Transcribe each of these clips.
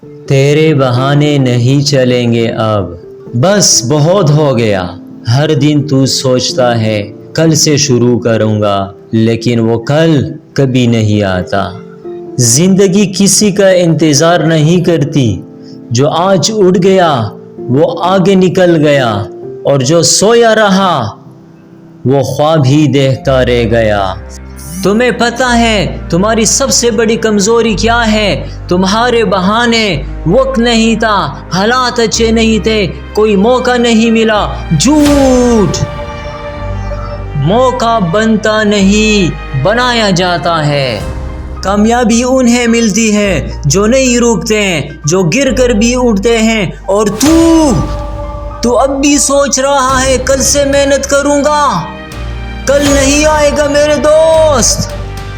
تیرے بہانے نہیں چلیں گے اب، بس بہت ہو گیا۔ ہر دن تو سوچتا ہے کل سے شروع کروں گا، لیکن وہ کل کبھی نہیں آتا۔ زندگی کسی کا انتظار نہیں کرتی، جو آج اٹھ گیا وہ آگے نکل گیا، اور جو سویا رہا وہ خواب ہی دیکھتا رہ گیا۔ تمہیں پتہ ہے تمہاری سب سے بڑی کمزوری کیا ہے؟ تمہارے بہانے۔ وقت نہیں تھا، حالات اچھے نہیں تھے، کوئی موقع نہیں ملا۔ جھوٹ! موقع بنتا نہیں، بنایا جاتا ہے۔ کامیابی انہیں ملتی ہے جو نہیں رکتے، جو گر کر بھی اٹھتے ہیں۔ اور تو اب بھی سوچ رہا ہے کل سے محنت کروں گا۔ کل نہیں آئے گا میرے دوست،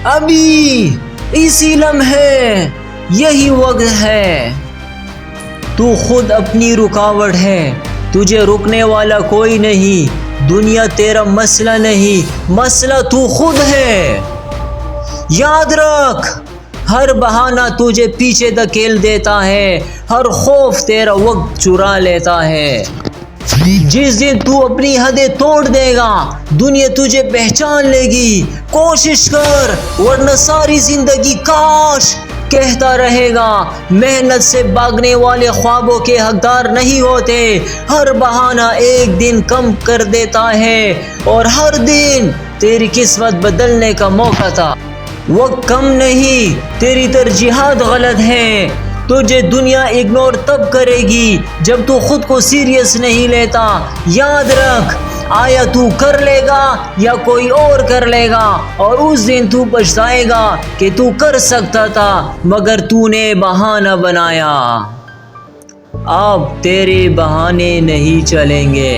ابھی اسی لمحے یہی وقت ہے۔ تو خود اپنی رکاوٹ ہے، تجھے روکنے والا کوئی نہیں۔ دنیا تیرا مسئلہ نہیں، مسئلہ تو خود ہے۔ یاد رکھ، ہر بہانہ تجھے پیچھے دھکیل دیتا ہے، ہر خوف تیرا وقت چرا لیتا ہے۔ جس دن تو اپنی حدیں توڑ دے گا، دنیا تجھے پہچان لے گی۔ کوشش کر، ورنہ ساری زندگی کاش کہتا رہے گا۔ محنت سے بھاگنے والے خوابوں کے حقدار نہیں ہوتے۔ ہر بہانہ ایک دن کم کر دیتا ہے، اور ہر دن تیری قسمت بدلنے کا موقع تھا۔ وقت کم نہیں، تیری ترجیحات غلط ہیں۔ تجھے دنیا اگنور تب کرے گی جب تو خود کو سیریس نہیں لیتا۔ یاد رکھ، آیا تو کر لے گا یا کوئی اور کر لے گا، اور اس دن تو پچھتائے گا کہ تو کر سکتا تھا مگر تو نے بہانہ بنایا۔ اب تیرے بہانے نہیں چلیں گے۔